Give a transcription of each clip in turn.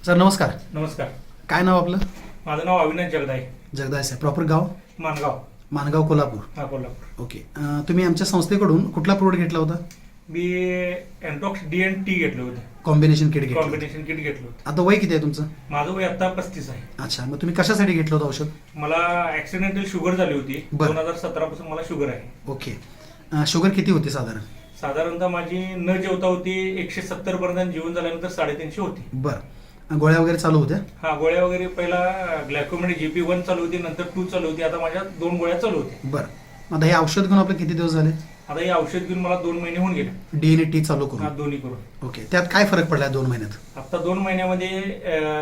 Sir नमस्कार. नमस्कार. काय नाव आपलं? माझं नाव अविनाश जगदाय. जगदाय साहेब. प्रॉपर गाव? मानगाव कोल्हापूर. हा, कोल्हापूर. ओके. तुम्ही आमच्या संस्थेकडून कुठला प्रोडक्ट घेतला होता? मी एन्टॉक्स DNT घेतलं होतं. कॉम्बिनेशन किट घेतलं. कॉम्बिनेशन किट घेतलं होतं. आता वय किती आहे तुमचं? माझं वय आता 35 आहे. अच्छा, मग तुम्ही कशासाठी घेतलं होतं औषध? मला ऍक्सिडेंटल शुगर झाली होती. बरं. 2017 पासून मला शुगर आहे. ओके. शुगर किती होती साधारण? साधारणतः माझी न जेवता होती 170 पर्यंत, जेवण झाल्यानंतर 350 होती. बरं. गोळ्या वगैरे चालू होत्या? हा, गोळ्या वगैरे पहिला ग्लायकोमेट GP1 चालू होती, नंतर 2 चालू होती. आता माझ्या 2 गोळ्या चालू होत्या. बरं. आता हे औषध घेऊन आपले किती दिवस झाले? आता हे औषध घेऊन मला 2 महिने होऊन गेले. DNT चालू हा, करून? दोन्ही करून. ओके. त्यात काय फरक पडला 2 महिन्यात? आता 2 महिन्यामध्ये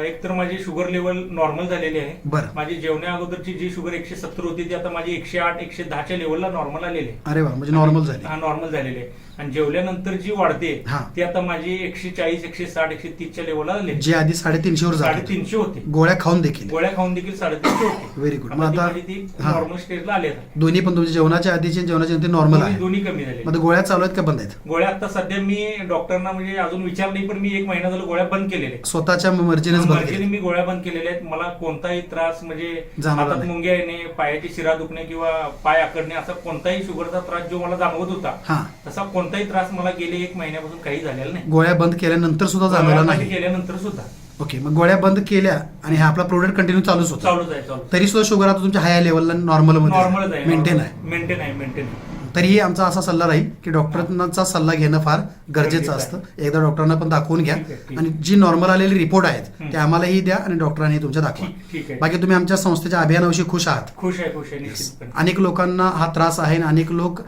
एक तर माझी शुगर लेवल नॉर्मल झालेली आहे. बरं. माझी जेवण्या अगोदरची जी शुगर 170 होती ती आता माझी 108 110च्या लेवलला नॉर्मल आलेली आहे. अरे वा, म्हणजे नॉर्मल झाली. हा, नॉर्मल झालेली आहे. आणि जेवल्यानंतर जी वाढते हा. ती आता माझी 140 160 130च्या लेवलला आली. जे आधी 350 वर जात होते. 350 होती. गोळ्या खाऊन देखील? गोळ्या खाऊन देखील 350 होती. Very good. आता मग ती आता माझी ती हा. नॉर्मल स्टेजला आली आता. दोन्ही पण तुमच्या जेवणाच्या आधीचे आणि जेवणाच्या नंतर नॉर्मल आहे? दोन्ही कमी झाले. मग गोळ्या चालू आहेत का बंद आहेत? गोळ्या आता सध्या मी डॉक्टरना म्हणजे अजून विचार नाही, पण मी 1 महिना झाला गोळ्या बंद केलेल्या आहेत. स्वतःच्या मर्जीनेच बंद मर्जीने केली? मी गोळ्या बंद केलेल्या आहेत. मला कोणताही त्रास म्हणजे जाणवला हातात नाही? मुंग्या येणे, पायाची शिरा दुखणे किंवा पाय आकडणे असा कोणताही शुगरचा त्रास जो मला जाणवत होता हा. तसा कोणताही त्रास मला गेले 1 महिन्यापासून काही झालेला नाही. गोळ्या बंद केल्यानंतर सुद्धा जाणवला गोळ्या बंद नाही? केल्यानंतर सुद्धा ओके. मग गोळ्या बंद केल्या आणि हा आपला प्रोडक्ट कंटिन्यू चालूच होता? चालूच आहे. चालू तरी सुद्धा शुगर आता तुमच्या हाय लेवलला नॉर्मल नॉर्मलच आहे. मेंटेन आहे? मेंटेन. तरीही आमचा असा सल्ला राहील की डॉक्टरांचा सल्ला घेणं फार गरजेचं असतं. एकदा डॉक्टरांना पण दाखवून घ्या ठीक आहे. आणि जी नॉर्मल आलेली रिपोर्ट आहेत ते आम्हालाही द्या आणि डॉक्टरांनी तुमच्या दाखवा. ठीक आहे. बाकी तुम्ही आमच्या संस्थेच्या अभियानाविषयी खुश आहात? खुश आहे निश्चितपणे. अनेक लोकांना हा त्रास आहे आणि अनेक लोक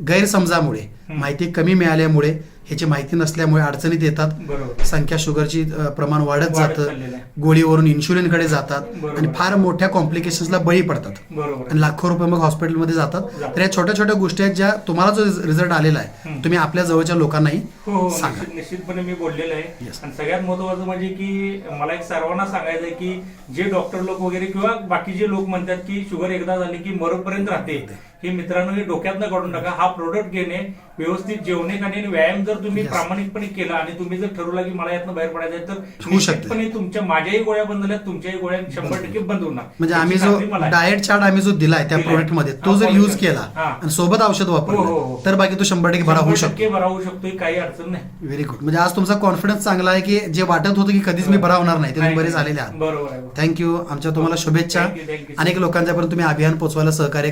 गैरसमजामुळे माहिती कमी मिळाल्यामुळे ह्याची माहिती नसल्यामुळे अडचणीत येतात. बरोबर. संख्या शुगरची प्रमाण वाढत जातं, चाललेलं आहे. गोळीवरून इन्शुलिनकडे जातात बरोबर. आणि फार मोठ्या कॉम्प्लिकेशन्सला बळी पडतात बरोबर. आणि लाखो रुपये मग हॉस्पिटलमध्ये जातात. तर या छोट्या छोट्या गोष्टी आहेत ज्या तुम्हाला जो रिझल्ट आलेला आहे तुम्ही आपल्या जवळच्या लोकांनाही हो, सांगा. निश्चितपणे मी बोललेलं आहे. Yes. आणि सगळ्यात महत्वाचं म्हणजे की मला एक सर्वांना सांगायचं आहे की जे डॉक्टर लोक वगैरे किंवा बाकीचे लोक म्हणतात की शुगर एकदा झाली की मरोपर्यंत राहते, हे मित्रांनो हे डोक्यात न काढून टाका. हा प्रोडक्ट घेणे, व्यवस्थित जेवणे खाणे आणि व्यायाम जर तुम्ही Yes. प्रामाणिकपणे केला आणि तुम्ही जर ठरवला की मला यातनं बाहेर पडायचं आहे तर होऊ शकते. निश्चितपणे तुमच्या माझ्याही गोळ्या बंद झाल्या, तुमच्याही गोळ्या 100% बंद होणार. म्हणजे आम्ही याची जो खात्री मला आहे. डाएट चार्ट आम्ही जो दिलाय त्या दिलाय. प्रोडक्ट मध्ये तो हा, जर follow युज करा. केला हा. आणि सोबत औषध हो, हो, वापरलं हो. तर बाकी तो 100% बरा होऊ शकतो. 100% बरा होऊ शकतो, काही अडचण नाही. Very good. म्हणजे आज तुमचा कॉन्फिडन्स चांगला आहे की जे वाटत होतं की कधीच मी बरा होणार नाही ते तुम्ही बरे झालेले आहात. बरोबर आहे. थँक्यू. आमच्या तुम्हाला शुभेच्छा. Thank you. अनेक लोकांच्यापर्यंत तुम्ही अभियान पोहोचवायला सहकार्य